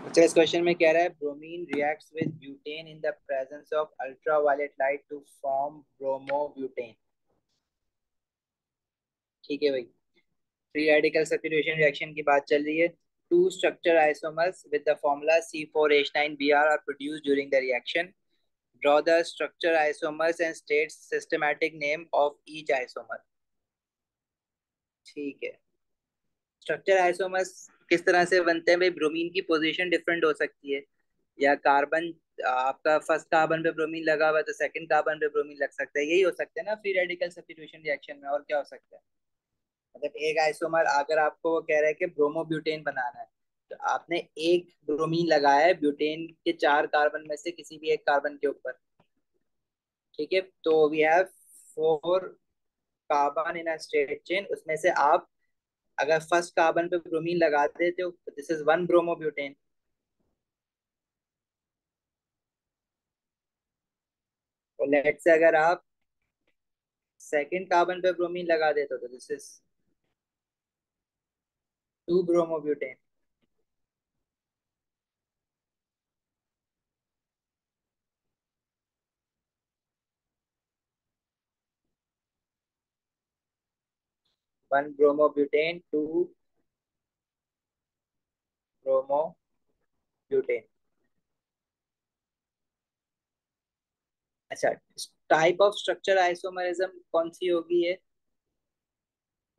अच्छा, इस क्वेश्चन में कह रहा है bromine reacts with butane in the presence of ultraviolet light to form bromobutane. ठीक है भाई। फ्री रेडिकल सब्स्टिट्यूशन रिएक्शन की बात चल रही है। Two structure isomers with the formula C4H9Br are produced during the reaction. Draw the structure isomers and state systematic name of each isomer. ठीक है। स्ट्रक्चर आइसोमर्स किस तरह से बनते हैं भाई? ब्रोमीन की पोजीशन डिफरेंट हो सकती है, या कार्बन, आपका फर्स्ट कार्बन पे ब्रोमीन लगा हुआ है तो सेकंड कार्बन पे ब्रोमीन लग सकता है। यही हो सकता है ना फ्री रेडिकल सब्स्टिट्यूशन रिएक्शन में, और क्या हो सकता है? मतलब एक आइसोमर अगर आपको वो कह रहा है कि ब्रोमोब्यूटेन बनाना है, तो आपने एक ब्रोमीन लगाया है ब्यूटेन के चार कार्बन में से किसी भी एक कार्बन के ऊपर। ठीक है, तो we have four carbon in a straight chain, उसमें से आप अगर फर्स्ट कार्बन पे ब्रोमीन लगा देते हो तो दिस इज वन ब्रोमोब्यूटेन। और लेट से अगर आप सेकंड कार्बन पे ब्रोमीन लगा देते हो तो this is two bromobutane. One bromobutane, two bromobutane. अच्छा, टाइप ऑफ स्ट्रक्चर आइसोमरिज्म कौन सी होगी ये?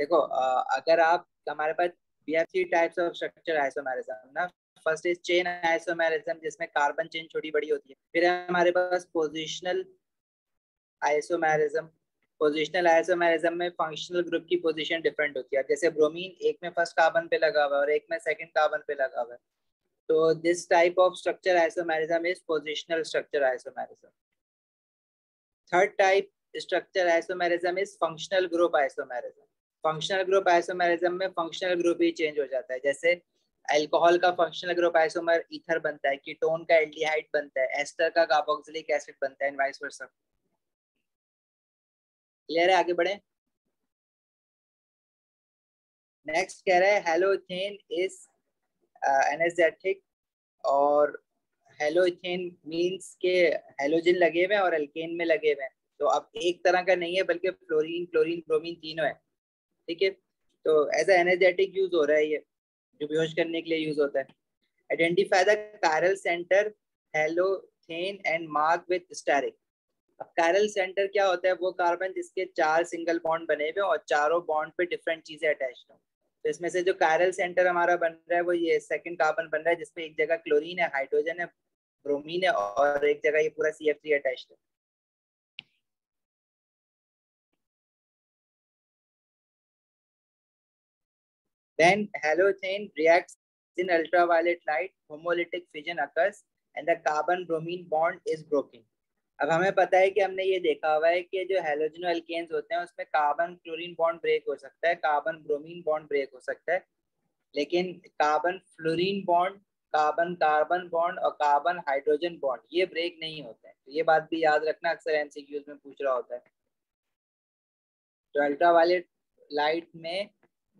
देखो, अगर आप हमारे पास we have three types of structure isomerism ना। फर्स्ट इज चेन आइसोमरिज्म, जिसमें कार्बन चेन छोटी बड़ी होती है। फिर है हमारे पास पोजिशनल आइसोमरिज्म। पोजिशनल आइसोमरिज्म में फंक्शनल ग्रुप की पोजीशन डिफरेंट होती है। जैसे ब्रोमीन एक में फर्स्ट कार्बन पे लगा हुआ है और एक में सेकंड कार्बन पे लगा हुआ है, तो this type of structure isomerism is positional structure isomerism. Third type structure isomerism is functional group isomerism. Functional group isomerism में फंक्शनल ग्रुप ही चेंज हो जाता है। जैसे अल्कोहल का फंक्शनल ग्रुप आइसोमर ईथर बनता है, कीटोन का एल्डिहाइड बनता है, एस्टर का कार्बोक्सिलिक एसिड बनता है, एंड वाइस वर्सा। क्लियर है? आगे बढ़े। नेक्स्ट कह रहा है हेलोथेन इज एनर्जेटिक, और हेलोथेन मींस के हेलोजन लगे हुए हैं और एल्केन में लगे हुए हैं। तो अब एक तरह का नहीं है, बल्कि फ्लोरीन क्लोरीन ब्रोमीन तीनों है। ठीक है, तो एज एनर्जेटिक यूज हो रहा है ये, जो बेहोश करने के लिए यूज होता है। Identify the chiral centre halothane and mark with asterisk. अब कायरल सेंटर क्या होता है? वो कार्बन जिसके चार सिंगल बॉन्ड बने हुए और चारों बॉन्ड पे डिफरेंट चीजें अटैच हो। तो इसमें से जो कायरल सेंटर हमारा बन रहा है वो ये सेकंड कार्बन बन रहा है, जिसपे एक जगह क्लोरीन है, हाइड्रोजन है, ब्रोमीन है, और एक जगह ये पूरा CF3 अटैच है। Then halothane reacts in ultraviolet light, homolytic fission occurs, and the carbon-bromine bond is broken. अब हमें पता है कि हमने ये देखा हुआ है कि जो हेलोजनो एल्केन्स होते हैं उसमें कार्बन क्लोरीन बॉन्ड ब्रेक हो सकता है, कार्बन ब्रोमीन बॉन्ड ब्रेक हो सकता है, लेकिन carbon fluorine bond, carbon carbon bond और कार्बन हाइड्रोजन बॉन्ड ये ब्रेक नहीं होते हैं। तो ये बात भी याद रखना, अक्सर MCQs में पूछ रहा होता है। तो अल्ट्रावायलेट लाइट में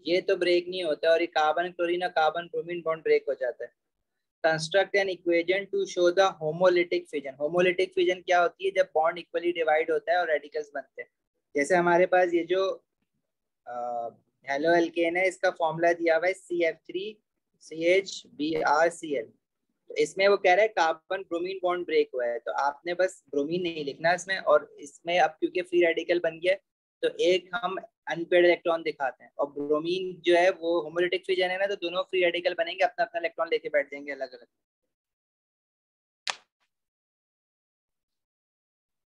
ये तो ब्रेक नहीं होता, और ये कार्बन क्लोरीन और कार्बन ब्रोमीन बॉन्ड ब्रेक हो जाता है। Construct an equation two show the homolytic fission. Homolytic fission क्या होती है? जब बॉन्ड इक्वली डिवाइड होता है और रेडिकल्स बनते हैं। जैसे हमारे पास ये जो हेलो एल्केन है, इसका फॉर्मूला दिया हुआ है CF3CH Br Cl। तो इसमें वो कह रहा है कार्बन ब्रोमीन बॉन्ड ब्रेक हुआ है, तो आपने बस ब्रोमीन नहीं लिखना इसमें। और इसमें अब क्योंकि फ्री रेडिकल बन गया, तो एक हम अनपेड इलेक्ट्रॉन दिखाते हैं, और ब्रोमीन जो है वो होमोलिटिक फिजन है ना, तो दोनों फ्री रेडिकल बनेंगे, अपना अपना इलेक्ट्रॉन लेके बैठ जाएंगे अलग अलग।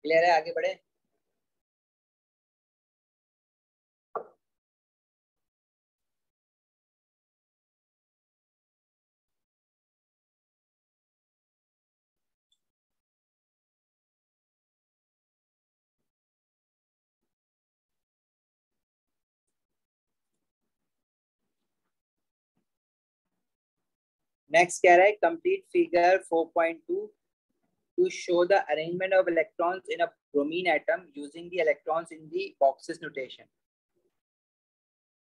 क्लियर है? आगे बढ़े। नेक्स्ट कह रहा है complete figure 4.2 to show the arrangement of electrons in a bromine atom using the electrons in the boxes notation.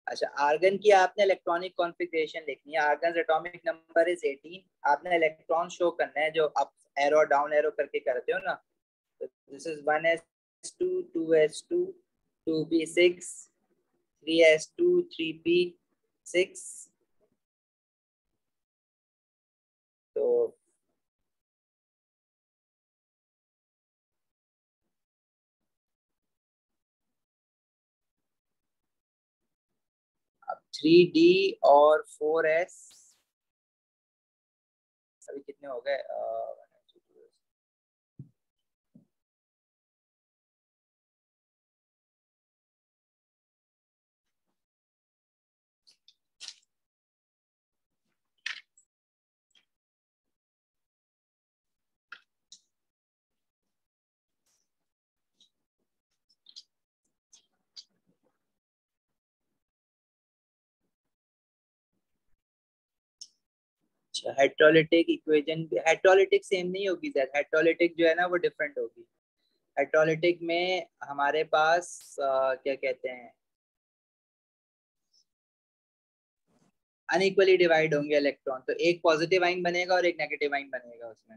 अच्छा, आर्गन की आपने इलेक्ट्रॉनिक कॉन्फ़िगरेशन लिखनी है। Argon atomic number is 18। आपने इलेक्ट्रॉन शो करना है जो अप एरो डाउन एरो करके करते हो ना। तो this is 1s2 2s2 2p6 3s2 3p6। तो अब 3d और 4s अभी कितने हो गए? अच्छा, हेट्रोलिटिक इक्वेशन, हेट्रोलिटिक सेम नहीं होगी सर। हेट्रोलिटिक जो है ना वो डिफरेंट होगी। हेट्रोलिटिक में हमारे पास क्या कहते हैं, अनइक्वली डिवाइड होंगे इलेक्ट्रॉन। तो एक पॉजिटिव आइन बनेगा और एक नेगेटिव आइन बनेगा उसमें।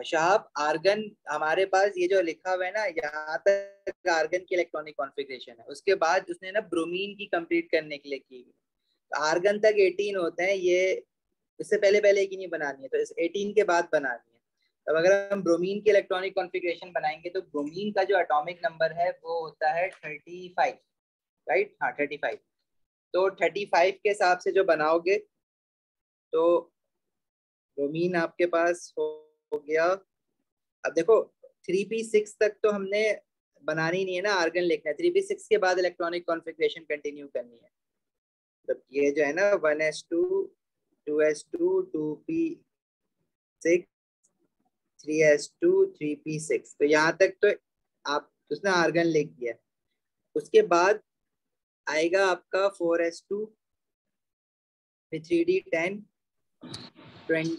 शहाब, आर्गन हमारे पास ये जो लिखा हुआ है ना, यहाँ तक आर्गन की इलेक्ट्रॉनिक कॉन्फ़िगरेशन है। उसके बाद उसने ना ब्रोमीन की कंप्लीट करने के लिए की। तो आर्गन तक 18 होते हैं ये। इससे पहले पहले की नहीं बनानी है, तो इस 18 के बाद बनानी है। अब अगर हम ब्रोमीन की इलेक्ट्रॉनिक कॉन्फ़िगरेशन बनाएंगे तो ब्रोमीन का जो एटॉमिक नंबर है वो होता है 35। राइट, हाँ 35। तो 35 के हिसाब से जो बनाओगे तो ब्रोमीन आपके पास हो गया। अब देखो 3p6 तक तो हमने बनानी नहीं है ना, आर्गन लिखना है। 3p6 के बाद इलेक्ट्रॉनिक कॉन्फ़िगरेशन कंटिन्यू करनी है। तो ये जो है ना 1s2 2s2 2p6 3s2 3p6, तो यहाँ तक तो आप उसने आर्गन लिख दिया। उसके बाद आएगा आपका 4s2 फिर 3d10 20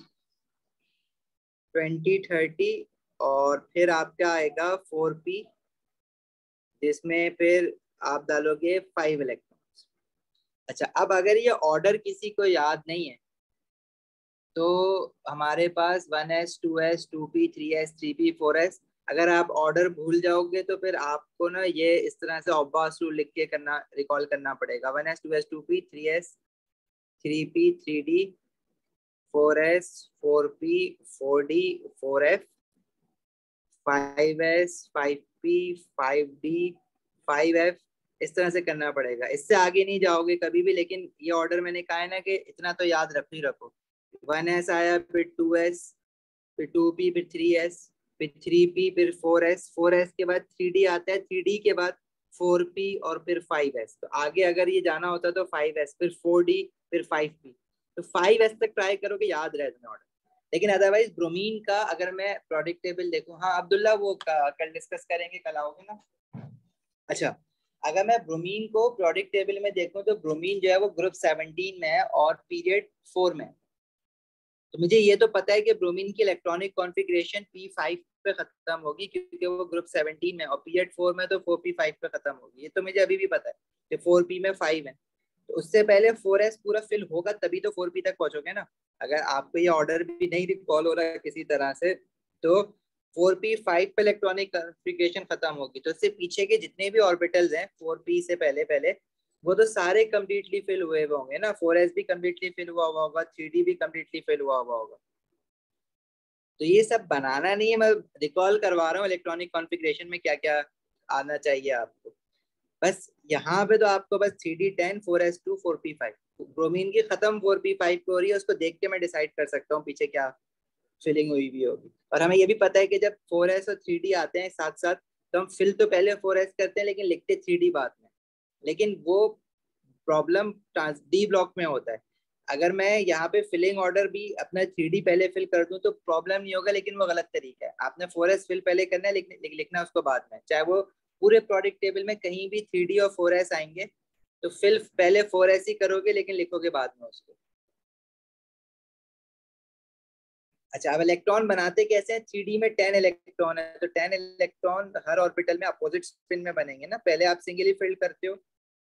30 और फिर आपका आएगा 4p, जिसमें फिर आप डालोगे 5 इलेक्ट्रॉन्स। अच्छा, अब अगर ये ऑर्डर किसी को याद नहीं है तो हमारे पास 1s 2s 2p 3s 3p 4s। अगर आप ऑर्डर भूल जाओगे तो फिर आपको ना ये इस तरह से ऑब्बास रूल लिख के करना, रिकॉल करना पड़ेगा। 1s 2s 2p 3s 3p 3d 4s 4p 4d 4f 5s 5p 5d 5f। इस तरह से करना पड़ेगा, इससे आगे नहीं जाओगे कभी भी। लेकिन ये ऑर्डर मैंने कहा है ना कि इतना तो याद रख ही रखो। 1s आया, फिर 2s, फिर 2p, फिर 3s, फिर 3p, फिर 4s। 4s के बाद 3d आता है, 3d के बाद 4p और फिर 5s। तो आगे अगर ये जाना होता तो 5s फिर 4d फिर 5p। तो 5s तक ट्राई करोगे याद रहे तुम्हें ऑर्डर। लेकिन अदरवाइज ब्रोमीन का अगर मैं प्रोडक्ट टेबल देखूं, हाँ अब्दुल्ला वो कल डिस्कस करेंगे, कल आओगे ना? अच्छा, अगर मैं ब्रोमीन को प्रोडक्ट टेबल में देखूं तो ब्रोमीन जो है वो ग्रुप 17 में है और पीरियड 4 में है। तो मुझे ये तो पता है कि ब्रोमीन की इलेक्ट्रॉनिक कॉन्फ़िगरेशन p5 पे खत्म होगी क्योंकि वो ग्रुप 17 में, और पीरियड 4 में तो 4p5 पे खत्म होगी। ये तो मुझे अभी भी पता है कि 4p में 5 है। तो उससे पहले 4s पूरा फिल होगा तभी तो 4p तक पहुंचोगे ना। अगर आपको ये ऑर्डर भी नहीं रिकॉल हो रहा है किसी तरह से तो 4p5 पे इलेक्ट्रॉनिक कॉन्फ़िगरेशन खत्म होगी। तो इससे पीछे के जितने भी ऑर्बिटल्स हैं 4p से पहले पहले, वो तो सारे कंप्लीटली फिल हुए हुए होंगे ना। 4s भी कंप्लीटली फिल हुआ हुआ होगा, 3d भी कंप्लीटली फिल हुआ हुआ होगा। तो ये सब बनाना नहीं है, मैं रिकॉल करवा रहा हूँ इलेक्ट्रॉनिक कॉन्फ़िगरेशन में क्या क्या आना चाहिए आपको। बस यहाँ पे तो आपको बस 3d10 4s2 4p5, ब्रोमीन की खत्म 4p5 पे हो रही है, उसको देख के मैं डिसाइड कर सकता हूँ पीछे क्या फिलिंग हुई भी होगी। और हमें ये भी पता है कि जब 4s और 3d आते हैं साथ साथ तो हम फिल तो पहले 4s करते हैं लेकिन लिखते 3d बाद में। लेकिन वो प्रॉब्लम डी ब्लॉक में होता है। अगर मैं यहाँ पे फिलिंग ऑर्डर भी अपना 3d पहले फिल कर दूं तो प्रॉब्लम नहीं होगा, लेकिन वो गलत तरीका है। आपने 4s फिल पहले करना है, लिखना उसको बाद में, चाहे वो पूरे प्रोडक्ट टेबल में कहीं भी 3d और 4s आएंगे तो फिल पहले 4s ही करोगे लेकिन लिखोगे बाद में उसको। अच्छा, अब इलेक्ट्रॉन बनाते कैसे हैं? 3d में 10 इलेक्ट्रॉन है तो 10 इलेक्ट्रॉन हर ऑर्बिटल में अपोजिट स्पिन में बनेंगे ना। पहले आप सिंगली फिल्ड करते हो,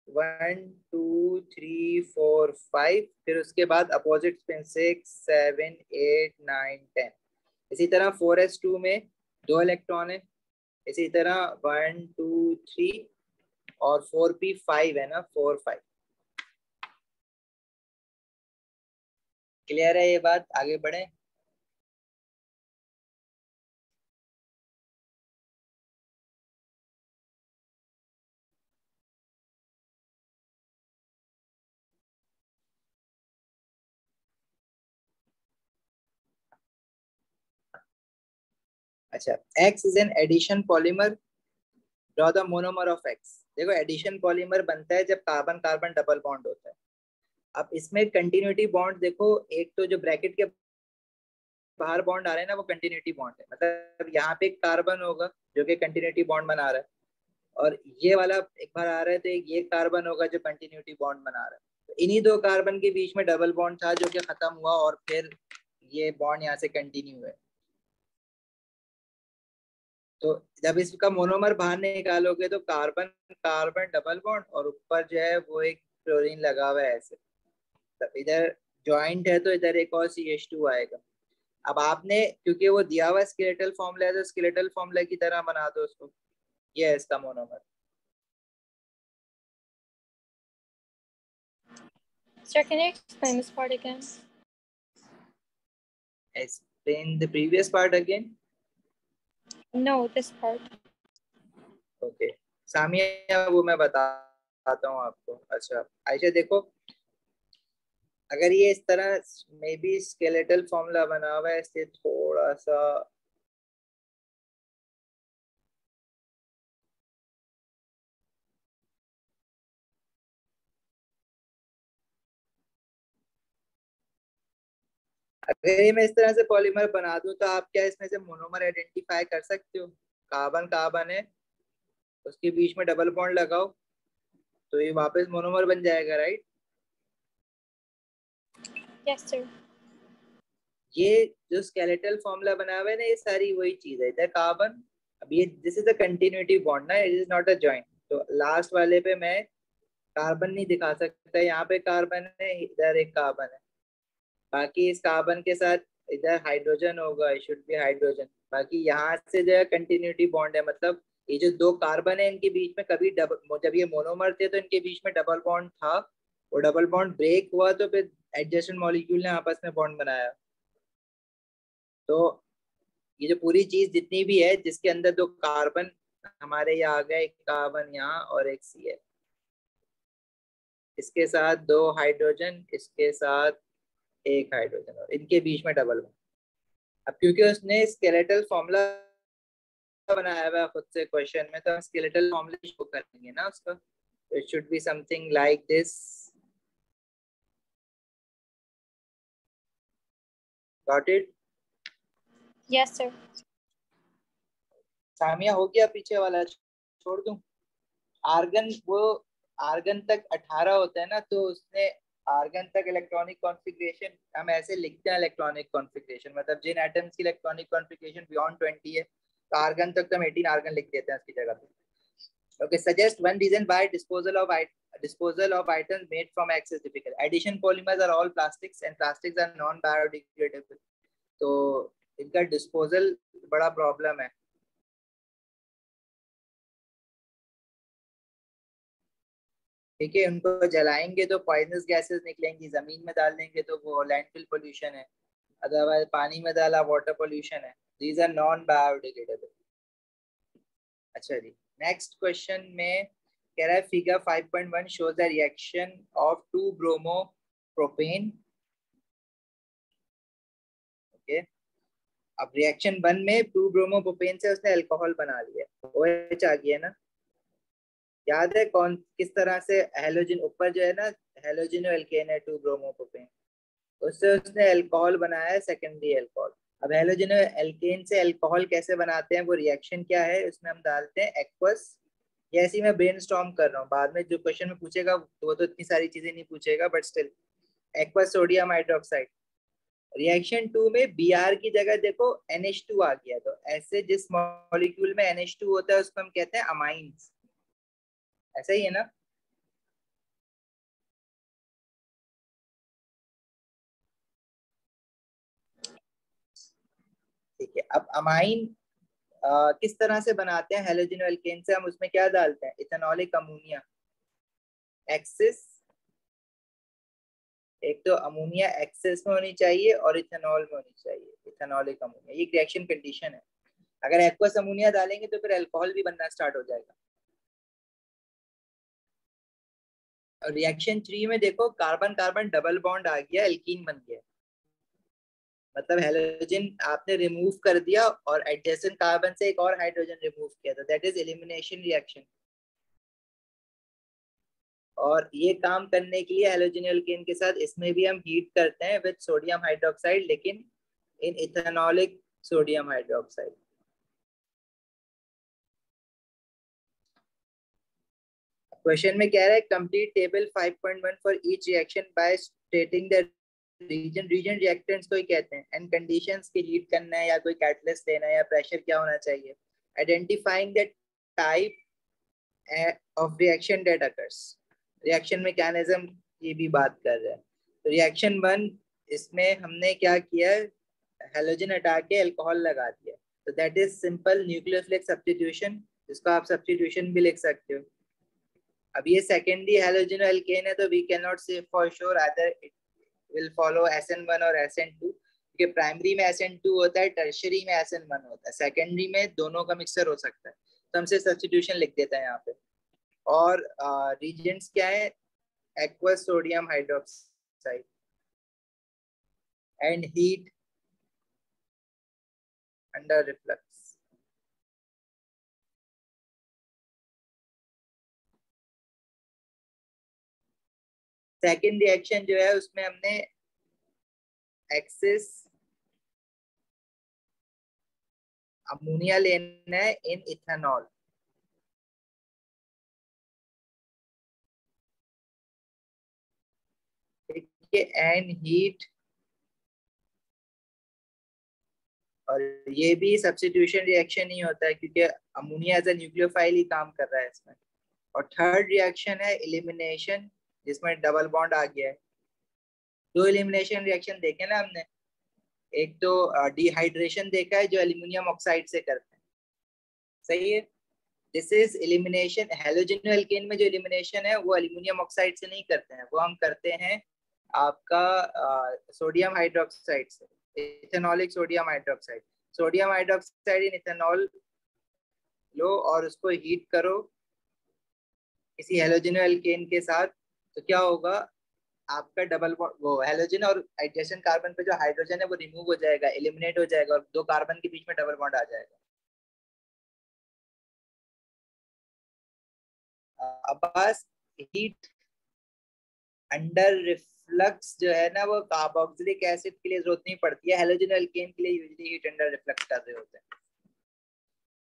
1 2 3 4 5, फिर उसके बाद अपोजिट स्पिन 6 7 8 9 10। इसी तरह 4s2 में 2 इलेक्ट्रॉन है। इसी तरह 1 2 3 और 4p5 है ना, 4 5। क्लियर है ये बात? आगे बढ़े। अच्छा, X is an addition polymer, draw the monomer of X. देखो एडिशन पॉलीमर बनता है जब कार्बन कार्बन डबल बॉन्ड होता है। अब इसमें कंटिन्यूटी बॉन्ड देखो, एक तो जो ब्रैकेट के बाहर बॉन्ड आ रहे हैं ना वो कंटिन्यूटी बॉन्ड है, मतलब यहाँ पे एक कार्बन होगा जो कि कंटिन्यूटी बॉन्ड बना रहा है, और ये वाला एक बार आ रहा है तो एक ये कार्बन होगा जो कंटिन्यूटी बॉन्ड बना रहा है। तो इन्हीं दो कार्बन के बीच में डबल बॉन्ड था जो कि खत्म हुआ और फिर ये बॉन्ड यहाँ से कंटिन्यू है। तो जब इसका मोनोमर बाहर निकालोगे तो कार्बन कार्बन डबल बॉन्ड और ऊपर जो है वो एक क्लोरीन लगा हुआ है ऐसे। तो इधर जॉइंट है तो इधर एक और CH2 आएगा। अब आपने क्योंकि वो दिया हुआ स्केलेटल फॉर्मूला है तो स्केलेटल फॉर्मूला की तरह बना दो उसको। ये है इसका monomer. Sir, can you explain this part again? Explain the previous part again. No, this part. Okay Samiya, वो मैं बताता हूँ आपको। अच्छा आयशा देखो, अगर ये इस तरह मे बी स्केलेटल फॉर्मूला बना हुआ है इससे थोड़ा सा अगर ये मैं इस तरह से पॉलीमर बना दूं तो आप क्या इसमें से मोनोमर आइडेंटिफाई कर सकते हो? कार्बन कार्बन है, उसके बीच में डबल बॉन्ड लगाओ तो ये वापस मोनोमर बन जाएगा, राइट? Yes, sir. ये जो स्केलेटल फॉर्मूला बना हुआ है ना, ये सारी वही चीज है। इधर कार्बन, अब ये this is a continuity bond ना, it is not a joint. तो लास्ट वाले पे मैं कार्बन नहीं दिखा सकता, यहाँ पे कार्बन है, इधर एक कार्बन है। बाकी इस कार्बन के साथ इधर हाइड्रोजन होगा, इट शुड बी हाइड्रोजन। बाकी यहाँ से जो है कंटिन्यूटी बॉन्ड है, मतलब ये जो दो कार्बन है इनके बीच में कभी डबल, जब ये मोनोमर थे तो इनके बीच में डबल बॉन्ड था, वो डबल बॉन्ड ब्रेक हुआ तो फिर एडजेसेंट मॉलिक्यूल ने आपस में बॉन्ड बनाया। तो ये जो पूरी चीज जितनी भी है जिसके अंदर दो कार्बन हमारे यहाँ आ गए, एक कार्बन यहाँ और एक सी है, इसके साथ दो हाइड्रोजन, इसके साथ एक हाइड्रोजन, और इनके बीच में डबल बॉन्ड। अब क्योंकि उसने स्केलेटल फॉर्मूला बनाया हुआ है खुद से क्वेश्चन में, तो हम स्केलेटल फॉर्मूला शो करेंगे ना उसका। तो it should be something like this. Got it? Yes, sir. Samiya हो गया पीछे वाला, छोड़ दूं? आर्गन वो आर्गन तक 18 होता है ना, तो उसने आर्गन तक इलेक्ट्रॉनिक कॉन्फ़िगरेशन हम ऐसे लिखते हैं, इलेक्ट्रॉनिक कॉन्फ़िगरेशन मतलब जिन एटम्स की इलेक्ट्रॉनिक कॉन्फ़िगरेशन बियॉन्ड 20 है, तो आर्गन तक तो हम 18 आर्गन लिख देते हैं उसकी जगह पे। Okay, suggest one reason why disposal of items made from X is difficult. Addition polymers are all plastics and plastics are non-biodegradable. तो इनका डिस्पोजल बड़ा प्रॉब्लम है। ठीक है, उनको जलाएंगे तो पॉइजनस गैसेस निकलेंगी, जमीन में डाल देंगे तो वो लैंडफिल पोल्यूशन है, अदरवाइज पानी में डाला वाटर पोल्यूशन है। These are non biodegradable. अच्छा जी, नेक्स्ट क्वेश्चन में कह रहा है figure 5.1 shows the reaction of two bromo propane. Okay, अब रिएक्शन 1 में टू ब्रोमो प्रोपेन से उसने अल्कोहल बना लिया, OH आ गया ना। याद है कौन किस तरह से हेलोजन ऊपर जो है ना, हेलोजन एल्केन है टू ब्रोमो प्रोपेन, उससे उसने अल्कोहल बनाया है, सेकेंडरी अल्कोहल। अब हेलोजन एल्केन से अल्कोहल कैसे बनाते हैं, वो रिएक्शन क्या है, उसमें हम डालते हैं एक्वस। ये ऐसी मैं ब्रेन स्टॉर्म कर रहा हूँ, बाद में जो क्वेश्चन में पूछेगा वो तो इतनी सारी चीजें नहीं पूछेगा, but still aqueous sodium hydroxide. Reaction 2 में Br की जगह देखो NH2 आ गया, तो ऐसे जिस मॉलिक्यूल में NH2 होता है उसको हम कहते हैं अमाइंस। ऐसा ही है ना? ठीक है, अब अमाइन किस तरह से बनाते हैं हेलोजन एल्केन से? हम उसमें क्या डालते हैं? Ethanolic ammonia. एक्सिस, एक तो अमोनिया एक्सेस में होनी चाहिए और इथेनॉल में होनी चाहिए, इथेनॉलिक अमोनिया। ये रिएक्शन कंडीशन है। अगर एक्वस अमोनिया डालेंगे तो फिर अल्कोहल भी बनना स्टार्ट हो जाएगा। और रिएक्शन 3 में देखो, कार्बन कार्बन डबल बॉन्ड आ गया, एल्कीन बन गया। मतलब हेलोजन आपने रिमूव कर दिया और एडजेसेंट कार्बन से एक और हाइड्रोजन रिमूव किया, तो दैट इज एलिमिनेशन रिएक्शन। और ये काम करने के लिए हेलोजन एल्केन के साथ इसमें भी हम हीट करते हैं विद सोडियम हाइड्रोक्साइड, लेकिन in ethanolic sodium hydroxide. Question में कह रहा है complete table 5.1 for each reaction by stating the reagent. Reagent reactants को ही कहते हैं, एंड कंडीशंस की हीट करना है या कोई कैटलिस्ट लेना है या प्रेशर क्या होना चाहिए। Identifying the type of reaction that occurs. Reaction mechanism की भी बात कर रहे हैं। तो रिएक्शन 1, इसमें हमने क्या किया, हेलोजन हटा के अल्कोहल लगा दिया, तो that is simple nucleophilic substitution, जिसको आप सब्स्टिट्यूशन भी लिख सकते हो। अब ये सेकेंडरी हेलोजन एल्केन है, तो वी कैन नॉट से फॉर श्योर आदर इट विल फॉलो SN1 और SN2, क्योंकि प्राइमरी में SN2 होता है, टर्शरी में SN1 होता है, सेकेंडरी में दोनों का मिक्सर हो सकता है। तो हमसे सब्स्टिट्यूशन लिख देता है यहाँ पे। और रीजेंट्स क्या है? Aqueous sodium hydroxide and heat under reflux. Second reaction जो है उसमें हमने एक्सिस अमोनिया लेना है इन इथेनॉल, ठीक है, एंड हीट। और ये भी सब्स्टिट्यूशन रिएक्शन ही होता है, क्योंकि अमोनिया एज अ न्यूक्लियोफाइल ही काम कर रहा है इसमें। और थर्ड रिएक्शन है एलिमिनेशन, जिसमें डबल बॉन्ड आ गया है। दो एलिमिनेशन रिएक्शन देखे ना हमने, एक तो डिहाइड्रेशन देखा है जो एल्यूमिनियम ऑक्साइड से करते हैं, सही है। This is elimination. Halogen alkane में जो एलिमिनेशन है वो एल्यूमिनियम ऑक्साइड से नहीं करते हैं, वो हम करते हैं आपका सोडियम हाइड्रोक्साइड से, ethanolic sodium hydroxide. Sodium hydroxide in ethanol लो और उसको हीट करो किसी हेलोजन एल्केन के साथ, तो क्या होगा? आपका डबल बॉन्ड, वो हेलोजन और एडजेसेंट कार्बन पे जो हाइड्रोजन है वो रिमूव हो जाएगा, एलिमिनेट हो जाएगा, और दो कार्बन के बीच में डबल बॉन्ड आ जाएगा। अब बस हीट अंडर रिफ्लक्स जो है ना, वो कार्बोक्सिलिक एसिड के लिए जरूरत नहीं पड़ती है, हेलोजन एल्केन के लिए यूजुअली हीट अंडर रिफ्लक्स कर रहे होते हैं।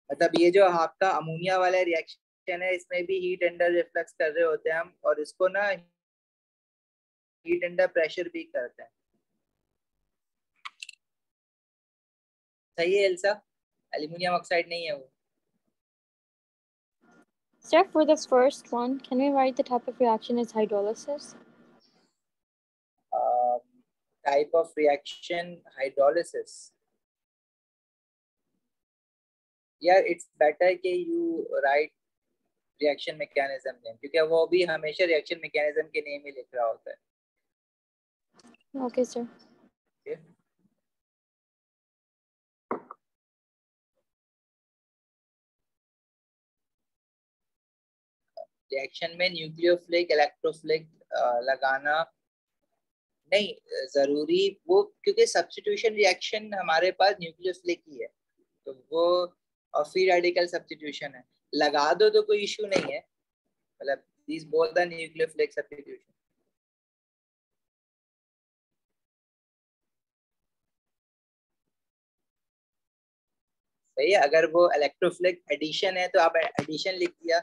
मतलब ये जो आपका अमोनिया वाला रिएक्शन है, इसमें भी हीट अंडर रिफ्लक्स कर रहे होते हैं हम, और इसको ना हीट अंडर प्रेशर भी करते हैं। सही है एल्सा? एल्यूमिनियम ऑक्साइड नहीं है वो। Sir, for the first one, can we write the type of reaction as hydrolysis? Type of reaction hydrolysis. यार इट्स बेटर कि you right reaction mechanism name, क्योंकि वो भी हमेशा रिएक्शन मैकेनिज्म के नेम ही लिख रहा होता है। Okay, sir. रिएक्शन में न्यूक्लियोफिलिक इलेक्ट्रोफिलिक लगाना नहीं जरूरी, वो क्योंकि सब्स्टिट्यूशन रिएक्शन हमारे पास न्यूक्लियोफिलिक ही है, तो वो और फ्री रेडिकल सब्स्टिट्यूशन है, लगा दो तो कोई इशू नहीं है। मतलब these both the nucleophilic substitution। सही है, अगर वो इलेक्ट्रोफिलिक एडिशन है तो आप एडिशन लिख दिया,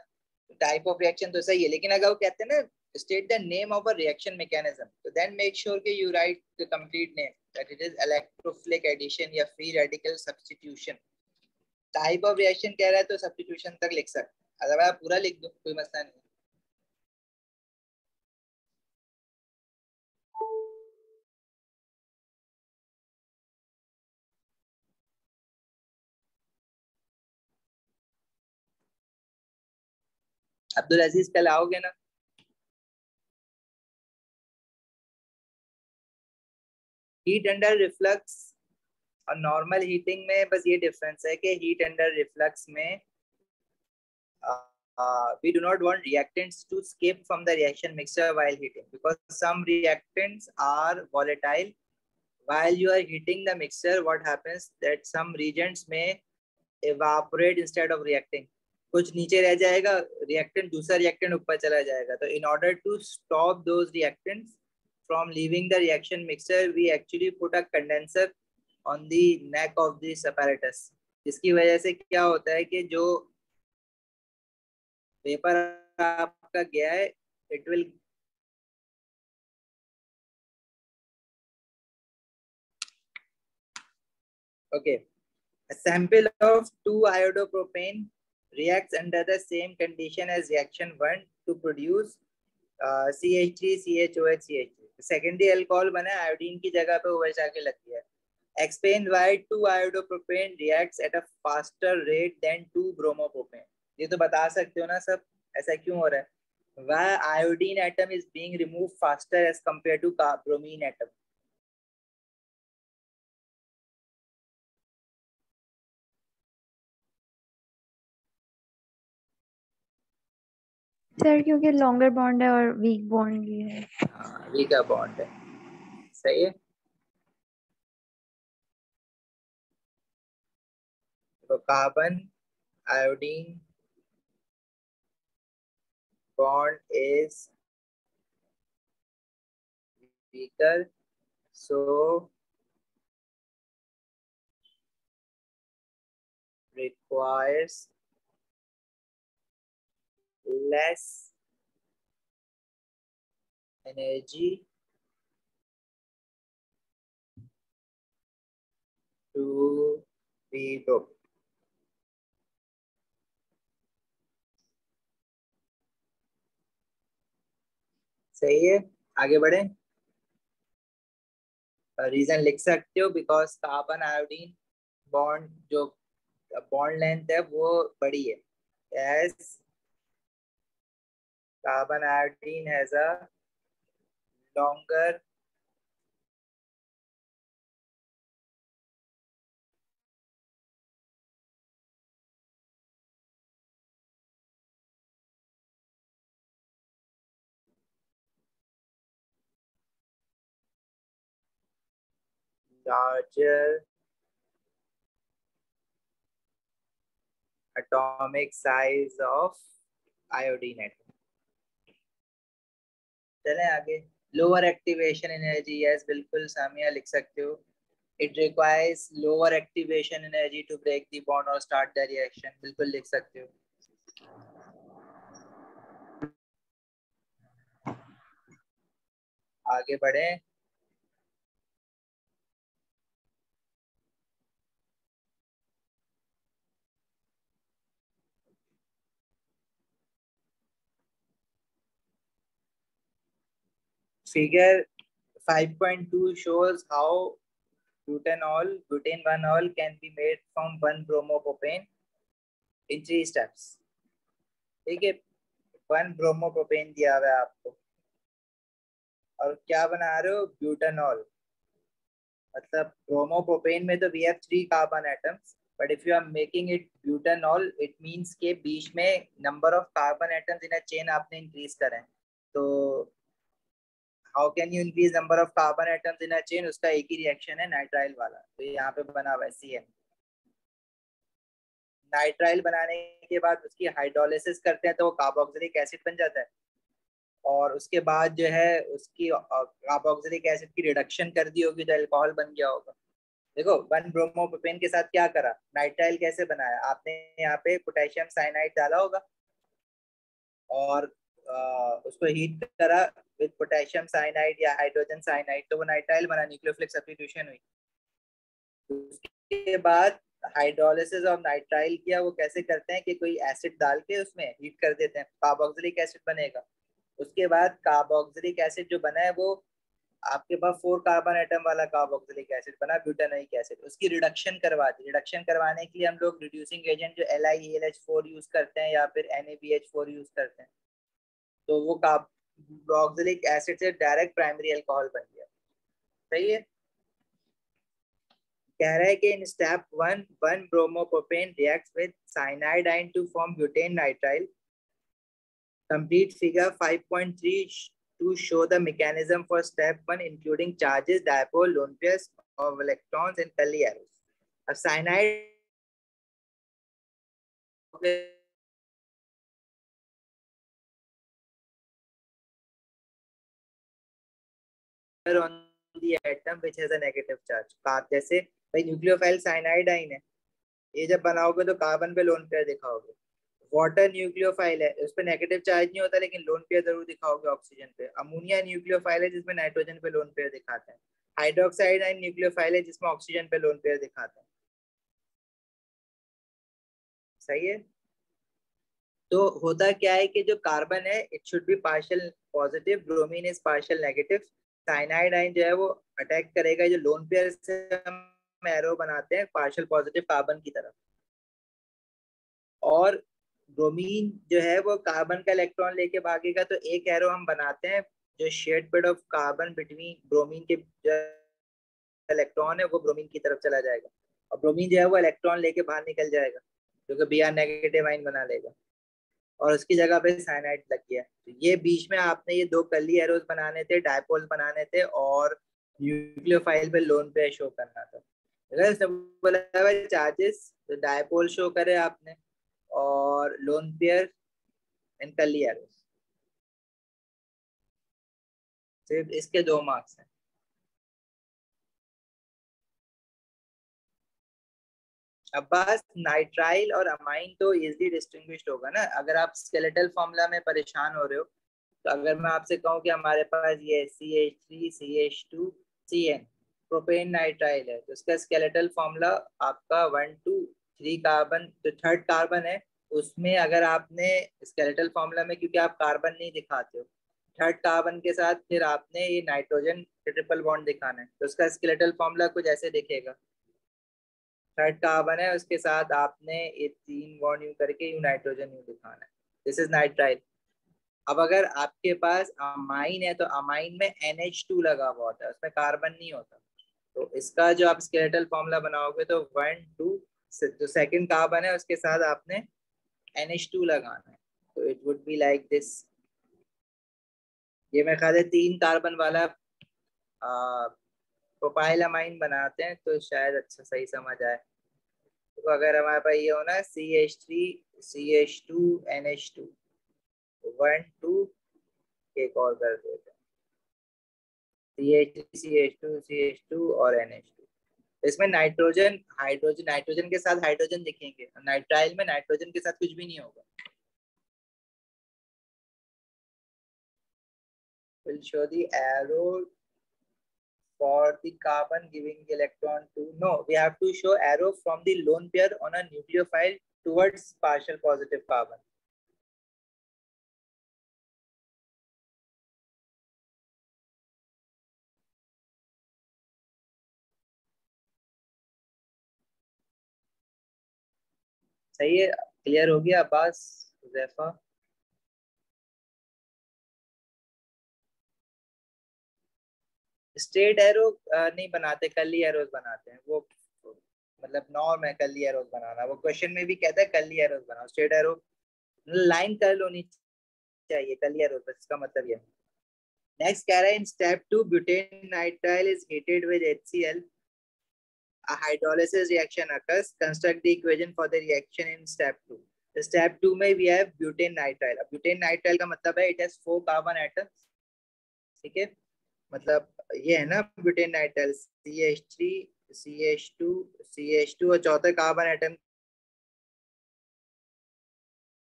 टाइप ऑफ रिएक्शन तो सही है। लेकिन अगर वो कहते हैं ना state the name of a reaction mechanism, तो देन मेक श्योर कि you write the complete name, that it is electrophilic addition या free radical substitution. Type of reaction कह रहा है तो सब्स्टिट्यूशन तक लिख सकते हैं, अगर आप पूरा लिख दो कोई मसला नहीं। अब्दुल अजीज कल आओगे ना? हीट अंडर रिफ्लक्स और नॉर्मल हीटिंग में बस ये डिफरेंस है कि हीट अंडर रिफ्लक्स में we do not want reactants to escape from the reaction mixture while heating because some reactants are volatile. While you are heating the mixture, what happens that some reagents may evaporate instead of reacting. कुछ नीचे रह जाएगा reactant, दूसरा reactant ऊपर चला जाएगा. तो in order to stop those reactants from leaving the reaction mixture, we actually put a condenser on the neck of this apparatus. जिसकी वजह से क्या होता है कि जो पेपर आपका गया है, it will okay. A sample of 2-iodopropane reacts under the same condition as reaction 1 to produce CH3 CHOH CH3. Secondary alcohol बना है, आयोडीन की जगह पे OH आके लग गया. Explain why 2-iodopropane reacts at a faster rate than 2-bromopropane. ये तो बता सकते हो ना सब, ऐसा क्यों हो रहा है? Why iodine atom is being removed faster as compared to bromine atom? Sir क्योंकि लॉन्गर बॉन्ड है और वीक बॉन्ड भी है. हाँ, वीक बॉन्ड है. सही है. तो carbon iodine bond is weaker, so requires less energy to be broken. सही है. आगे बढ़े. रीजन लिख सकते हो बिकॉज कार्बन आयोडीन बॉन्ड जो बॉन्ड लेंथ है वो बड़ी है. As carbon iodine has a longer larger atomic size of iodine atom. चले आगे. लोअर एक्टिवेशन एनर्जी, यस बिल्कुल सामिया लिख सकते हो. It requires lower activation energy to break the bond और स्टार्ट द रिएक्शन, बिल्कुल लिख सकते हो. आगे बढ़े. Figure 5.2 shows how butanol, butane 1-ol can be made from 1-bromopropane in 3 steps. ठीक है. 1-bromopropane दिया हुआ है आपको और क्या बना रहे हो? ब्यूटानॉल. मतलब ब्रोमोप्रोपेन में तो we have 3 carbon atoms, but if you are making it butanol, it means के बीच में number of carbon atoms in a chain आपने increase करें. तो how can you increase number of carbon atoms in a chain? उसका एक ही reaction है, nitrile वाला. तो यहाँ पे बना हुआ है CN. नाइट्राइल बनाने के बाद उसकी हाइड्रोलिसिस करते हैं तो वो कार्बोक्सिलिक एसिड बन जाता है. और उसके बाद जो है उसकी कार्बोक्सिलिक एसिड की रिडक्शन कर दी होगी तो अल्कोहल बन गया होगा. देखो 1-ब्रोमोप्रोपेन के साथ क्या करा, नाइट्राइल कैसे बनाया आपने? यहाँ पे पोटेशियम साइनाइड डाला होगा और उसको हीट करा विद पोटेशियम साइनाइड या हाइड्रोजन साइनाइड, तो वो नाइट्राइल बना, न्यूक्लियोफिलिक सब्स्टिट्यूशन हुई. उसके बाद हाइड्रोलिसिस ऑफ नाइट्राइल किया. वो कैसे करते हैं कि कोई एसिड डाल के उसमें हीट कर देते हैं, कार्बोक्सिलिक एसिड बनेगा. उसके बाद कार्बोक्सिलिक एसिड जो बना है वो आपके पास 4 कार्बन एटम वाला कार्बोक्सिलिक एसिड बना ब्यूटानोइक एसिड, उसकी रिडक्शन करवा दी। रिडक्शन करवाने के लिए हम लोग रिड्यूसिंग एजेंट जो LiAlH4 यूज करते हैं या फिर NaBH4 यूज करते हैं, तो वो कार्बोक्सिलिक एसिड से डायरेक्ट प्राइमरी अल्कोहल बन गया। सही है। कह रहा है कि in step 1 1 bromopropane reacts with cyanide ion to form butane nitrile. Complete figure 5.3 to show the mechanism for step 1 including charges, dipole, lone pairs of electrons and curly arrows. अब cyanide on the atom which has a negative charge. जैसे भाई nucleophile साइनाइडाइन है, ये जब बनाओगे तो carbon पे lone pair दिखाओगे। वाटर न्यूक्लियोफाइल है, उस पर नेगेटिव चार्ज नहीं होता लेकिन लोन पेयर जरूर दिखाओगे ऑक्सीजन पे। अमोनिया न्यूक्लियोफाइल है जिसमें नाइट्रोजन पे लोन पेयर दिखाते हैं। हाइड्रोक्साइड न्यूक्लियोफाइल है जिसमें ऑक्सीजन पे लोन पेयर दिखाते हैं। सही है। तो होता क्या है कि जो कार्बन है it should B partial positive, bromine is partial negative. Cyanide ion जो है वो अटैक करेगा जो लोन पेयर से हम एरो बनाते हैं पार्शियल पॉजिटिव कार्बन की तरफ, और ब्रोमीन जो है वो कार्बन का इलेक्ट्रॉन लेके भागेगा। तो एक एरो हम बनाते हैं जो shared paid of carbon between bromine के जो इलेक्ट्रॉन है वो ब्रोमीन की तरफ चला जाएगा, और ब्रोमीन जो है वो इलेक्ट्रॉन लेके बाहर निकल जाएगा जो कि Br नेगेटिव आयन बना लेगा, और उसकी जगह पे साइनाइड लग गया। तो ये बीच में आपने ये 2 कर्ली एरोज बनाने थे, डायपोल्स बनाने थे, और न्यूक्लियोफाइल पे लोन पेयर शो करना था। बोला चार्जेस, तो डायपोल शो करे आपने और lone pair and curly arrows, सिर्फ इसके 2 मार्क्स हैं। अब बस नाइट्राइल और अमाइन तो इजीली डिस्टिंग्विश्ड होगा ना। अगर आप स्केलेटल फॉर्मूला में परेशान हो रहे हो, तो अगर मैं आपसे कहूँ कि हमारे पास ये CH3 CH2 CN propane nitrile है, तो इसका स्केलेटल फॉर्मूला आपका 1 2 3 कार्बन, जो थर्ड कार्बन है उसमें अगर आपने स्केलेटल फॉर्मूला में, क्योंकि आप कार्बन नहीं दिखाते हो, थर्ड कार्बन के साथ फिर आपने ये नाइट्रोजन ट्रिपल बॉन्ड दिखाना है, तो उसका स्केलेटल फॉर्मूला कुछ ऐसे दिखेगा। थर्ड कार्बन है उसके साथ आपने ये 3 बॉन्ड यू करके यू नाइट्रोजन यू दिखाना है, दिस इज नाइट्राइल। अब अगर आपके पास अमाइन है तो अमाइन में NH2 लगा हुआ होता है, उसमें कार्बन नहीं होता। तो इसका जो आप स्केलेटल फॉर्मूला बनाओगे तो 1 2 जो सेकंड कार्बन है उसके साथ आपने NH2 लगाना है, तो it would be like this. ये मेरे ख्याल है 3 कार्बन वाला प्रोपाइल अमाइन बनाते हैं, तो शायद अच्छा सही समझ आए। तो अगर हमारे पास ये हो ना CH3 CH2 NH2, 1 2 एक और कर देते हैं CH3 CH2 CH2 और NH2। इसमें नाइट्रोजन हाइड्रोजन, नाइट्रोजन के साथ हाइड्रोजन दिखेंगे, नाइट्राइल में नाइट्रोजन के साथ कुछ भी नहीं होगा। We'll show the arrow for the carbon giving the electron to, no, we have to show arrow from the lone pair on a nucleophile towards partial positive carbon. सही है, क्लियर हो गया अब्बास, हुज़ैफा? स्ट्रेट एरो नहीं बनाते, curly arrows बनाते हैं वो, मतलब नॉर्म है कर्ली एरोज बनाना। वो क्वेश्चन में भी कहता है कर्ली एरोज बनाओ, स्ट्रेट एरो लाइन कर्ल होनी चाहिए कर्ली एरोज, बस इसका मतलब ये है। नेक्स्ट कह रहा है in step 2 butane nitrile is heated with HCl, a hydrolysis reaction occurs, construct the equation for the reaction in step 2। तो स्टेप 2 में we have butane nitrile। अब butane nitrile का मतलब है it has 4 कार्बन एटम्स, ठीक है, मतलब ये है ना butane nitrile CH3 CH2 CH2 और चौथा कार्बन एटम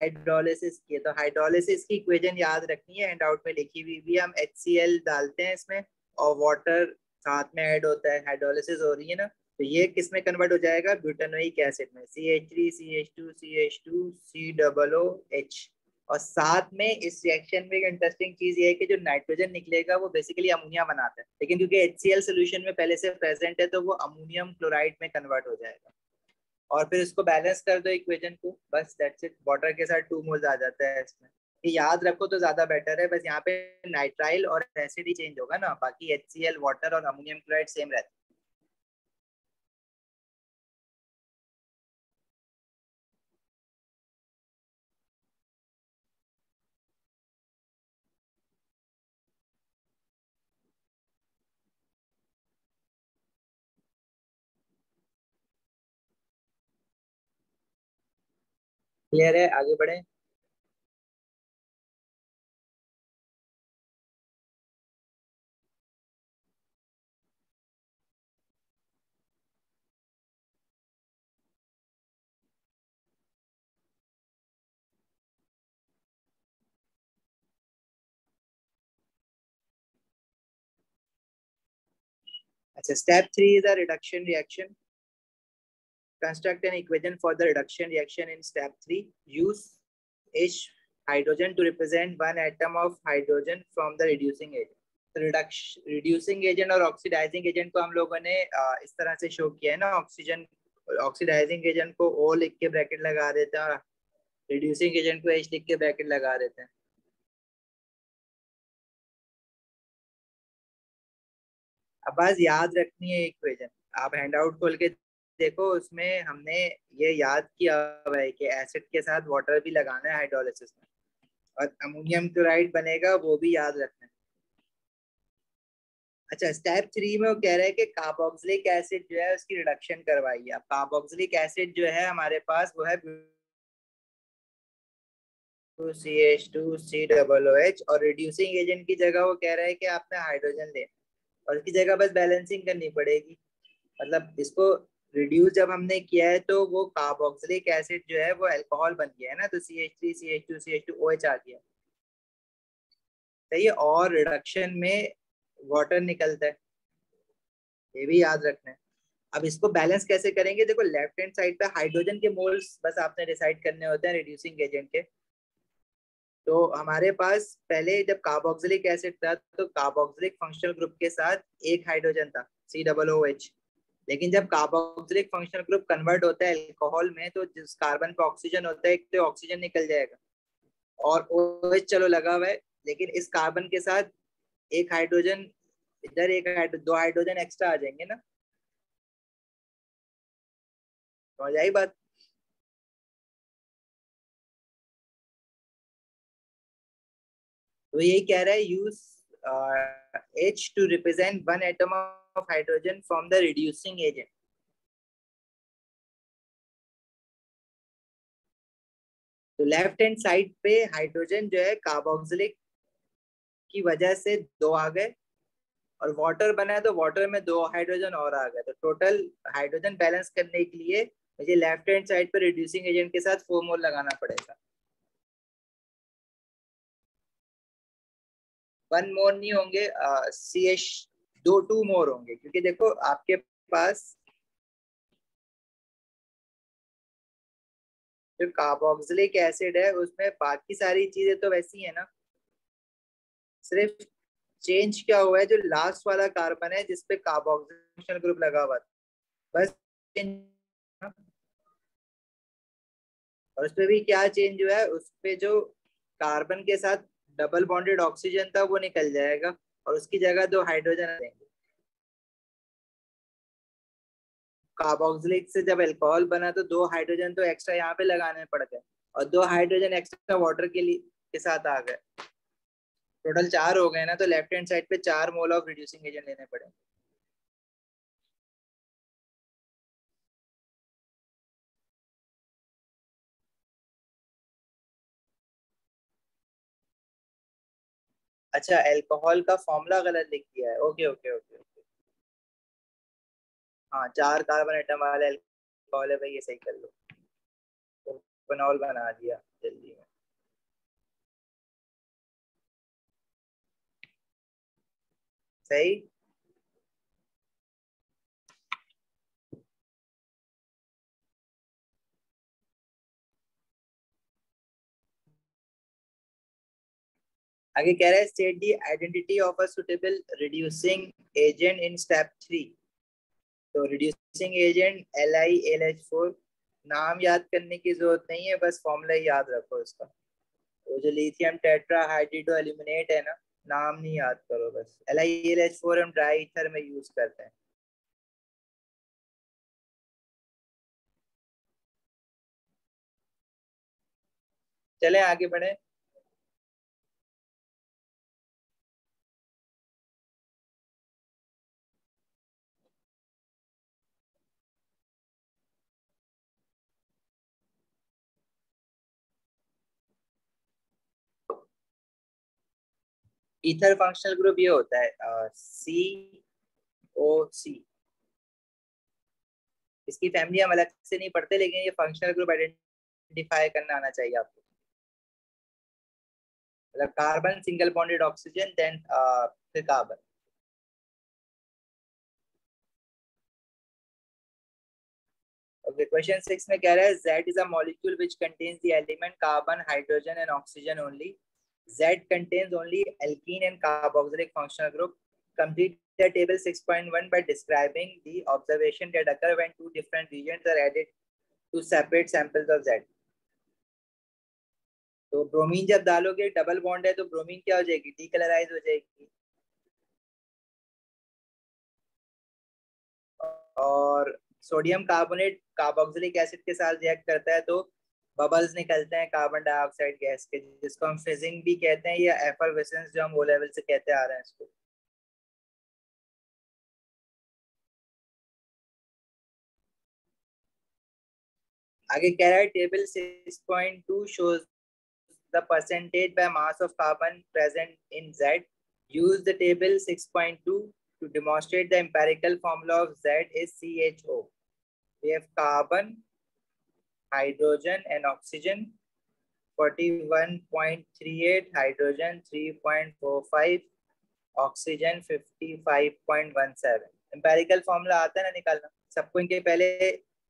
हाइड्रोलिसिस की है। तो हाइड्रोलिसिस की इक्वेशन याद रखनी है, हैंडआउट में लिखी हुई भी। हम HCl डालते हैं इसमें और वाटर साथ में ऐड होता है, हाइड्रोलिसिस हो रही है ना, तो ये किस में कन्वर्ट हो जाएगा, ब्यूटानोइक एसिड में, CH3 CH2 CH2 COOH। और साथ में इस रिएक्शन में एक इंटरेस्टिंग चीज ये है कि जो नाइट्रोजन निकलेगा वो बेसिकली अमोनिया बनाता है, लेकिन क्योंकि HCl सोल्यूशन में पहले से प्रेजेंट है तो वो अमोनियम क्लोराइड में कन्वर्ट हो जाएगा। और फिर इसको बैलेंस कर दो इक्वेशन को, बस दैट्स इट। वाटर के साथ 2 मोल्स आ जाता है इसमें। ये याद रखो तो ज्यादा बेटर है, बस यहाँ पे नाइट्राइल और एसिड ही चेंज होगा ना, बाकी HCl वाटर और अमोनियम क्लोराइड सेम रहता है। क्लियर है, आगे बढ़े। अच्छा, step 3 is a reduction reaction. Construct an equation for the reduction reaction in step 3. Use H hydrogen to represent one atom of hydrogen from the reducing agent. Reducing agent और oxidising agent को हम लोगों ने इस तरह से show किया है ना, ऑक्सीजन ऑक्सीडाइजिंग एजेंट को O लिख के ब्रैकेट लगा देते हैं और रिड्यूसिंग एजेंट को H लिख के ब्रैकेट लगा देते हैं। अब बस याद रखनी है इक्वेशन। आप हैंडआउट खोल के देखो, उसमें हमने ये याद किया हुआ है कि एसिड के साथ वाटर भी लगाना है हाइड्रोलिसिस में, और अमोनियम क्लोराइड बनेगा वो भी याद रखना है। अच्छा, स्टेप 3 में वो कह रहे हैं कि कार्बोक्सिलिक एसिड जो है उसकी रिडक्शन करवाइए। अब कार्बोक्सिलिक एसिड जो है हमारे पास वो है CH2COOH, और रिड्यूसिंग एजेंट की जगह वो कह रहा है कि आपने हाइड्रोजन ले और इसकी जगह बस बैलेंसिंग करनी पड़ेगी। मतलब इसको रिड्यूस जब हमने किया है तो वो कार्बोक्सिलिक एसिड जो है वो अल्कोहल बन गया है ना, तो CH3 CH2 CH2OH आ गया। सही है, और रिडक्शन में वाटर निकलता है, ये भी याद रखना है। अब इसको बैलेंस कैसे करेंगे, देखो लेफ्ट हैंड साइड पे हाइड्रोजन के मोल्स बस आपने डिसाइड करने होते हैं रिड्यूसिंग एजेंट के। तो हमारे पास पहले जब कार्बोक्सिलिक एसिड था तो कार्बोक्सिलिक फंक्शनल ग्रुप के साथ एक हाइड्रोजन था COOH। लेकिन जब कार्बोक्सिलिक फंक्शनल ग्रुप कन्वर्ट होता है अल्कोहल में तो जिस कार्बन पे ऑक्सीजन होता है तो ऑक्सीजन निकल जाएगा और OH चलो लगा हुआ है, लेकिन इस कार्बन के साथ एक हाइड्रोजन इधर, दो हाइड्रोजन एक्स्ट्रा आ जाएंगे ना। समझ आई बात। तो यही कह रहा है, use H to represent one atom of hydrogen from the reducing agent. तो लेफ्ट हैंड साइड पे हाइड्रोजन जो है कार्बोक्सिलिक की वजह से दो आ गए, और वाटर बना है तो वाटर में दो हाइड्रोजन और आ गए, तो टोटल हाइड्रोजन बैलेंस करने के लिए मुझे लेफ्ट हैंड साइड पर रिड्यूसिंग एजेंट के साथ 4 मोल लगाना पड़ेगा। 1 मोर नहीं होंगे, CH दो 2 मोर होंगे, क्योंकि देखो आपके पास जो कार्बोक्सिलिक एसिड है उसमें बाकी सारी चीजें तो वैसी है ना, सिर्फ चेंज क्या हुआ है जो लास्ट वाला कार्बन है जिसपे कार्बोक्सिल ग्रुप लगा हुआ था, बस change। और उसपे भी क्या चेंज हुआ है, उसपे जो कार्बन के साथ डबल बॉन्डेड ऑक्सीजन था वो निकल जाएगा और उसकी जगह दो हाइड्रोजन देंगे। कार्बोक्सिलिक से जब अल्कोहल बना तो दो हाइड्रोजन तो एक्स्ट्रा यहाँ पे लगाने पड़ गए, और दो हाइड्रोजन एक्स्ट्रा वाटर के लिए के साथ आ गए, टोटल 4 हो गए ना, तो लेफ्ट हैंड साइड पे 4 मोल ऑफ रिड्यूसिंग एजेंट लेने पड़े। अच्छा, अल्कोहल का फॉर्मूला गलत लिख दिया है, ओके ओके ओके ओके। हाँ, 4 कार्बन एटम वाला अल्कोहल है भाई, ये सही कर लो। प्रोपेनॉल बना दिया जल्दी में। सही। आगे कह रहा है state the identity of a suitable reducing agent in step 3। तो रिड्यूसिंग एजेंट LiAlH4, नाम याद करने की जरूरत नहीं है, बस फॉर्मूला याद रखो इसका। वो जो लिथियम टेट्रा हाइड्रिडो एल्यूमिनेट है ना, नाम नहीं याद करो, बस LiAlH4 हम ड्राई ईथर में यूज करते हैं। चले आगे बढ़े। ईथर फंक्शनल ग्रुप ये होता है COC। इसकी फैमिली हम अलग से नहीं पढ़ते, लेकिन ये फंक्शनल ग्रुप आइडेंटिफाई करना आना चाहिए आपको। मतलब carbon single bonded oxygen, then फिर कार्बन। ओके, क्वेश्चन 6 में कह रहा है Z is a molecule which contains the element carbon, hydrogen and oxygen only. Z contains only alkene and carboxylic functional group. Complete the table 6.1 by describing the observation that occur when two different regions are added to separate samples of Z. तो bromine जब डालोगे, double bond है तो bromine क्या हो जाएगी, decolourise हो जाएगी। और सोडियम कार्बोनेट कार्बोक्सिलिक एसिड के साथ रिएक्ट करता है तो बबल्स निकलते हैं कार्बन डाइऑक्साइड गैस के, जिसको हम फिजिंग भी कहते हैं, या एफरवेसेंस जो हम ओ लेवल से कहते आ रहे हैं इसको। आगे कह रहा है table 6.2 shows the percentage by mass of carbon present in Z. Use the table 6.2 to demonstrate the empirical formula of Z is CHO. We have carbon, hydrogen and oxygen 41.38, hydrogen 3.45, oxygen 55.17। Empirical formula आता है ना निकालना। सबको इनके पहले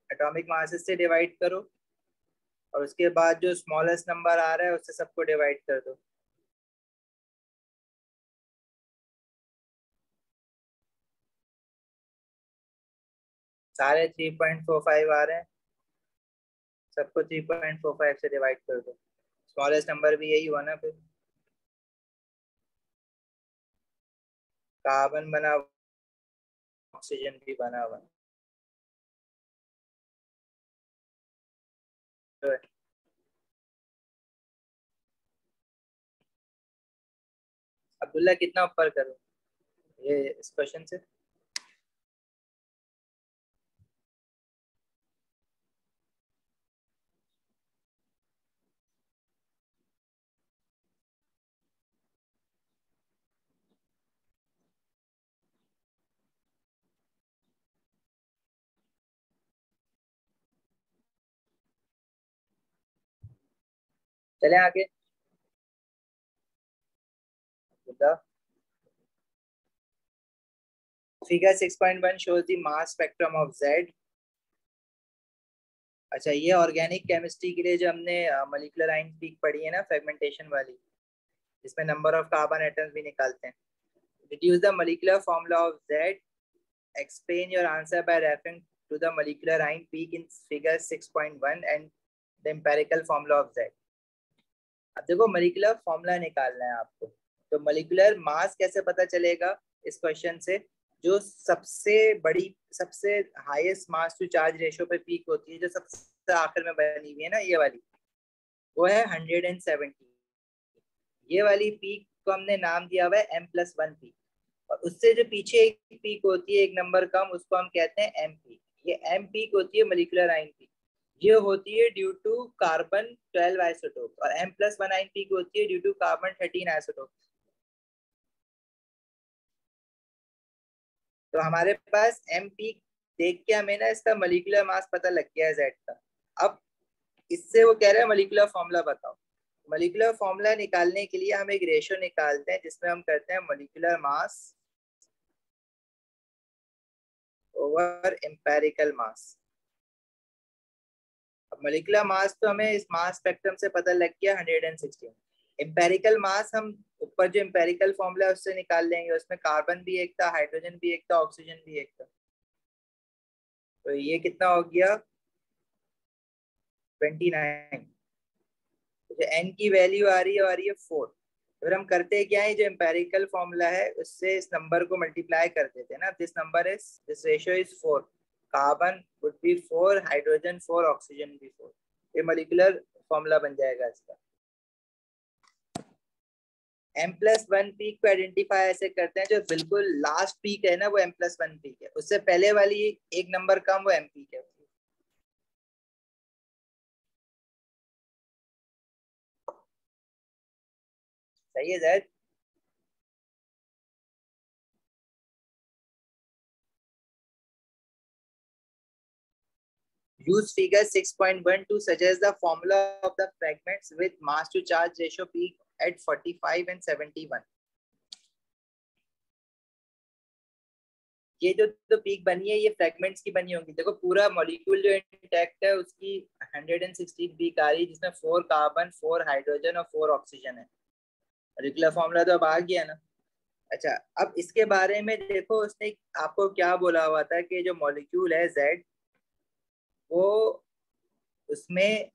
atomic masses से divide करो और उसके बाद जो स्मॉलेस्ट नंबर आ रहा है उससे सबको डिवाइड कर दो। सारे 3.45 आ रहे हैं, सबको 3.45 से डिवाइड कर दो। स्मॉलेस्ट नंबर भी यही हुआ ना, फिर कार्बन बना, ऑक्सीजन भी बना हुआ। तो अब्दुल्ला कितना ऊपर करूं ये इस क्वेश्चन से? चले आगे। Figure 6.1 shows the mass spectrum of Z। अच्छा, ये ऑर्गेनिक केमिस्ट्री के लिए जो हमने मॉलिक्यूलर आयन पीक पढ़ी है ना, फ्रेगमेंटेशन वाली, जिसमें नंबर ऑफ कार्बन एटम्स भी निकालते हैं। Deduce the molecular formula of Z. Explain your answer by referring to the molecular ion peak in figure 6.1 and the empirical formula of Z. अब देखो मॉलिक्यूलर फॉर्मूला निकालना है आपको, तो मॉलिक्यूलर मास कैसे पता चलेगा इस क्वेश्चन से? जो सबसे बड़ी, सबसे highest mass to charge ratio पे पीक होती है, जो सबसे आखिर में बनी हुई है ना ये वाली, वो है 170। ये वाली पीक को हमने नाम दिया हुआ है M+1 पीक, और उससे जो पीछे एक पीक होती है एक नंबर कम, उसको हम कहते हैं एम पीक। ये एम पीक होती है मॉलिक्यूलर आयन पीक, ये होती है ड्यू टू कार्बन 12 आइसोटोप, और M+1 आयन पीक होती है ड्यू टू कार्बन 13 आइसोटोप। तो हमारे पास एम पीक देख के हमें ना इसका मॉलिक्यूलर मास पता लग गया है जेड का। अब इससे वो कह रहे हैं मॉलिक्यूलर फॉर्मूला बताओ। मॉलिक्यूलर फॉर्मूला निकालने के लिए हम एक रेशियो निकालते हैं जिसमें हम करते हैं मॉलिक्यूलर मास ओवर एम्पेरिकल मास। अब मॉलिक्यूलर मास तो हमें इस मास स्पेक्ट्रम से पता लग गया 116। एम्पेरिकल मास हम ऊपर जो एम्पेरिकल फॉर्मूला है उससे निकाल लेंगे, उसमें कार्बन भी एक था, हाइड्रोजन भी एक था, ऑक्सीजन भी एक था। तो ये कितना हो गया 29। जो एन की वैल्यू आ रही है 4। फिर हम करते क्या है, जो एम्पेरिकल फॉर्मूला है उससे इस नंबर को मल्टीप्लाई कर देते हैं ना। This number is, this ratio is 4, carbon would be 4, hydrogen 4, oxygen भी 4। ये मॉलिक्यूलर फॉर्मूला बन जाएगा इसका। M+1 पीक को आइडेंटिफाई ऐसे करते हैं, जो बिल्कुल लास्ट पीक है ना वो M+1 पीक है, उससे पहले वाली एक नंबर कम वो M पीक है। सही है Zaid. Use figure 6.1 to suggest the formula of the fragments with mass to charge ratio peak at 45 and 71. ये जो पीक बनी है ये फ्रैगमेंट्स की बनी होंगी। देखो पूरा मॉलिक्यूल जो इंटैक्ट है उसकी 116 पीक आ रही है, जिसमें 4 कार्बन, 4 हाइड्रोजन और 4 ऑक्सीजन है। रेगुलर फॉर्मूला तो अब आ गया ना। अच्छा, अब इसके बारे में देखो उसने आपको क्या बोला हुआ था कि जो मॉलिक्यूल है Z, वो उसमें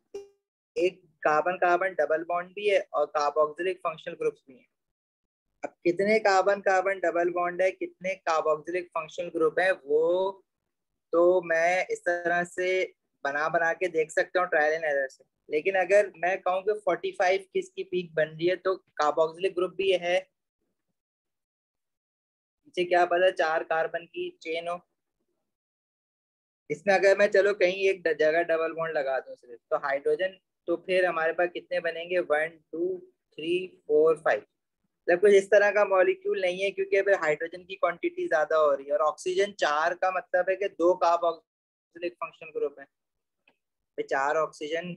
एक कार्बन कार्बन डबल बॉन्ड भी है और कार्बोक्सिलिक फंक्शनल ग्रुप्स भी हैं। अब कितने कार्बन कार्बन डबल बॉन्ड है, कितने कार्बोक्सिलिक फंक्शनल ग्रुप है, वो तो मैं इस तरह से बना बना के देख सकता हूँ ट्रायल एंड एरर से। लेकिन अगर मैं कहूँ कि 45 किसकी पीक बन रही है, तो कार्बोक्सिलिक ग्रुप भी है, पीछे क्या पता 4 कार्बन की चेन हो। इसमें अगर मैं चलो कहीं एक जगह डबल बॉन्ड लगा दूं सिर्फ, तो हाइड्रोजन, तो फिर हमारे पास कितने बनेंगे 1 2 3 4 5। मतलब कुछ इस तरह का मॉलिक्यूल नहीं है, क्योंकि अभी हाइड्रोजन की क्वांटिटी ज्यादा हो रही है, और ऑक्सीजन 4 का मतलब है कि 2 कार्बोक्सिलिक फंक्शन ग्रुप है। तो 4 ऑक्सीजन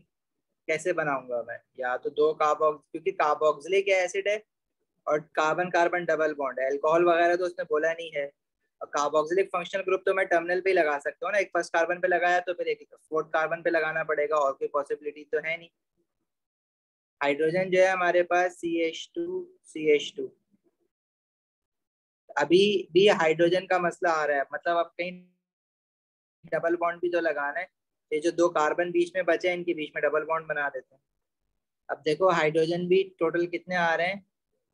कैसे बनाऊंगा मैं, या तो 2 कार्बोक्स, क्योंकि कार्बोक्सिलिक एसिड है और कार्बन कार्बन डबल बॉन्ड है, अल्कोहल वगैरह तो उसने बोला नहीं है। और कार्बोक्सिलिक फंक्शनल ग्रुप तो मैं टर्मिनल पे ही लगा सकता हूँ ना, एक फर्स्ट कार्बन पे लगाया तो फिर एक फोर्थ कार्बन पे लगाना पड़ेगा, और कोई पॉसिबिलिटी तो है नहीं। हाइड्रोजन जो है हमारे पास CH2 अभी भी हाइड्रोजन का मसला आ रहा है, मतलब अब कहीं डबल बॉन्ड भी तो लगाना है। ये जो 2 कार्बन बीच में बचे हैं इनके बीच में डबल बॉन्ड बना देते हैं। अब देखो हाइड्रोजन भी टोटल कितने आ रहे हैं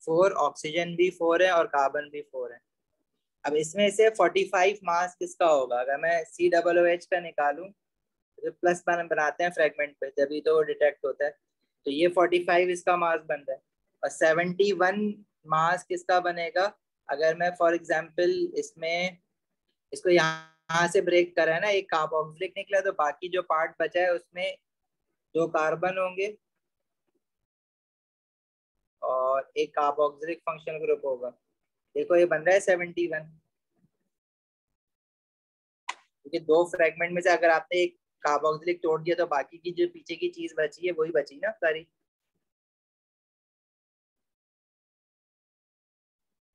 4, ऑक्सीजन भी 4 है और कार्बन भी 4 है। अब इसमें से 45 मास किसका होगा, अगर मैं COOH का निकालूं तो प्लस बनाते हैं फ्रेगमेंट पे तभी तो वो डिटेक्ट होता है। तो ये 45 इसका मास बन रहा है, और 71 मास किसका बनेगा, अगर मैं फॉर एग्जांपल इसमें इसको यहाँ से ब्रेक करा है ना, एक कार्बोक्सिलिक निकला, तो बाकी जो पार्ट बचा है उसमें 2 कार्बन होंगे और एक कार्बोक्सिलिक फंक्शनल ग्रुप होगा। देखो ये बन रहा है 71, क्योंकि 2 फ्रेगमेंट में से अगर आपने एक कार्बोक्सिलिक तोड़ दिया तो बाकी की जो पीछे की चीज बची है वही बची ना सारी,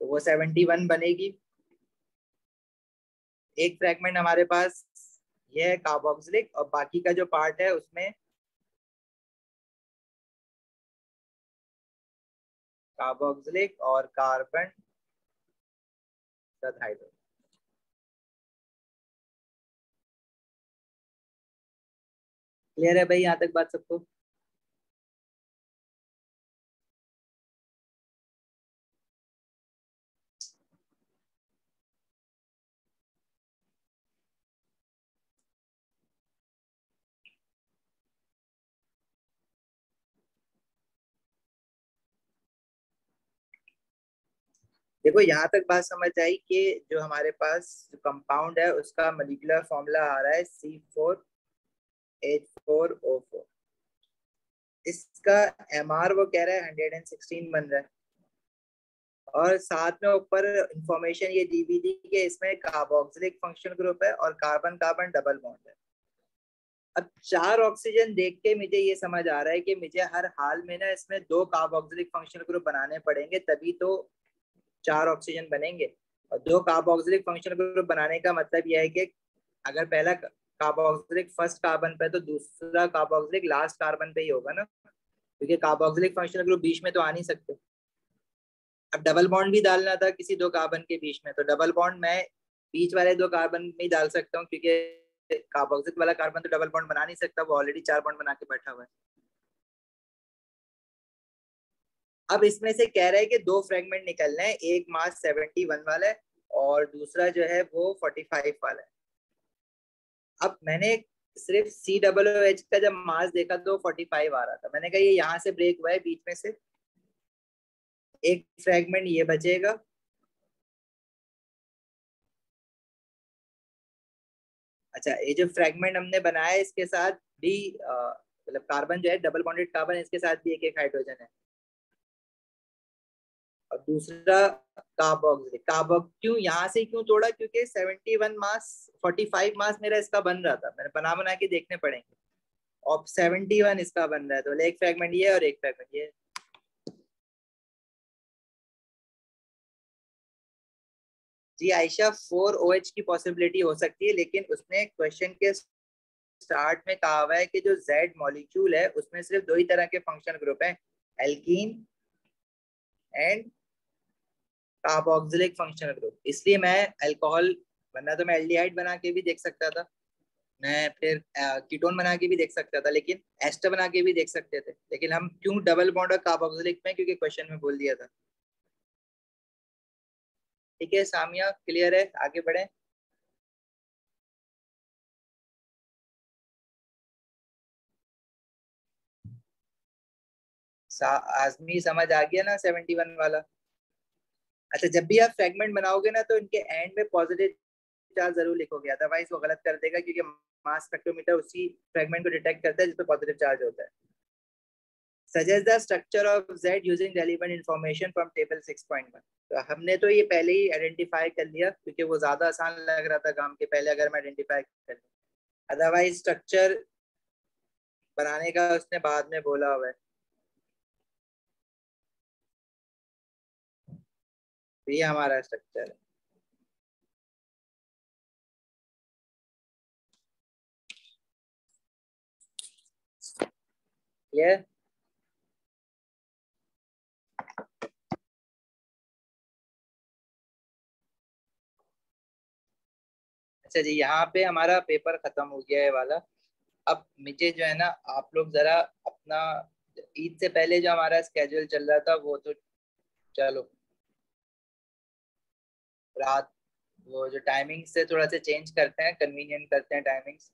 तो वो 71 बनेगी। एक फ्रेगमेंट हमारे पास ये है कार्बोक्सिलिक, और बाकी का जो पार्ट है उसमें कार्बोक्सिलिक और कार्बन हाइड्रोजन। क्लियर है भाई यहाँ तक बात सबको। देखो यहाँ तक बात समझ आई कि जो हमारे पास कंपाउंड है उसका मॉलिक्यूलर फॉर्मूला आ रहा है C4H4O4। इसका MR वो कह रहा है 116 बन रहा है, और साथ में ऊपर इंफॉर्मेशन ये दी भी थी कि इसमें कार्बोक्सिलिक फंक्शन ग्रुप है और कार्बन कार्बन डबल बॉन्ड है। अब 4 ऑक्सीजन देख के मुझे ये समझ आ रहा है कि मुझे हर हाल में ना इसमें 2 कार्बोक्सिलिक फंक्शन ग्रुप बनाने पड़ेंगे, तभी तो 4 ऑक्सीजन बनेंगे। और 2 कार्बोक्सिलिक फंक्शन ग्रुप बनाने का मतलब यह है कि अगर पहला कार्बोक्सिलिक फर्स्ट कार्बन पे तो दूसरा कार्बोक्सिलिक लास्ट कार्बन पे ही होगा ना। क्योंकि कार्बोक्सिलिक फंक्शनल ग्रुप बीच में तो आ नहीं सकते। अब डबल बॉन्ड भी डालना था किसी दो कार्बन के बीच में, तो डबल बॉन्ड मैं बीच वाले दो कार्बन में ही डाल सकता हूँ, क्योंकि कार्बोक्सिल वाला कार्बन तो डबल बॉन्ड बना नहीं सकता, वो ऑलरेडी 4 बॉन्ड बना के बैठा हुआ है। अब इसमें से कह रहे हैं कि दो फ्रेगमेंट निकलने हैं, एक मास 71 वाला है और दूसरा जो है वो 45 वाला है। अब मैंने सिर्फ COOH का जब मास देखा तो 45 आ रहा था, मैंने कहा ये यहाँ से ब्रेक हुआ है बीच में से, एक फ्रेगमेंट ये बचेगा। अच्छा, ये जो फ्रेगमेंट हमने बनाया है इसके साथ भी मतलब कार्बन जो है डबल बॉन्डेड कार्बन, इसके साथ भी एक एक हाइड्रोजन है। और दूसरा कार्बोक्सिलिक, क्यों यहाँ से क्यों तोड़ा, क्योंकि 71 मास 45 मास मेरा इसका बन रहा था, मैंने बना बना के देखने पड़ेंगे, और 71 इसका बन रहा है, तो एक फ्रेगमेंट ये और एक फ्रेगमेंट ये। जी आयशा, 4OH की पॉसिबिलिटी हो सकती है, लेकिन उसने क्वेश्चन के स्टार्ट में कहा हुआ है कि जो Z मॉलिक्यूल है उसमें सिर्फ दो ही तरह के फंक्शनल ग्रुप हैं, alkene and carboxylic functional group, इसलिए मैं अल्कोहल, वरना तो मैं एल्डिहाइड बना के भी देख सकता था, मैं फिर कीटोन बना के भी देख सकता था, लेकिन एस्टर बना के भी देख सकते थे, लेकिन हम क्यों डबल बॉन्ड और कार्बोक्सिलिक में, क्योंकि क्वेश्चन में बोल दिया था। ठीक है सामिया, क्लियर है, आगे बढ़े। आजमी समझ आ गया ना 71 वाला। अच्छा, जब भी आप फ्रेगमेंट बनाओगे ना तो इनके एंड में पॉजिटिव चार्ज जरूर लिखोगे, अदरवाइज वो गलत कर देगा, क्योंकि मास स्पेक्ट्रोमीटर उसी फ्रेगमेंट को डिटेक्ट करता है जिसपे पॉजिटिव चार्ज होता है। Suggest the structure of Z using relevant information from table 6.1। तो हमने तो ये पहले ही आइडेंटिफाई कर लिया, क्योंकि वो ज्यादा आसान लग रहा था काम के पहले, अगर मैं आइडेंटिफाई कर लूं, अदरवाइज स्ट्रक्चर बनाने का उसने बाद में बोला हुआ है। तो ये हमारा स्ट्रक्चर है। क्लियर। अच्छा जी, यहाँ पे हमारा पेपर खत्म हो गया है वाला। अब मुझे जो है ना, आप लोग जरा अपना ईद से पहले जो हमारा स्केड्यूल चल रहा था वो तो चलो, रात वो जो टाइमिंग से थोड़ा सा चेंज करते हैं, कन्वीनियंट करते हैं टाइमिंग्स।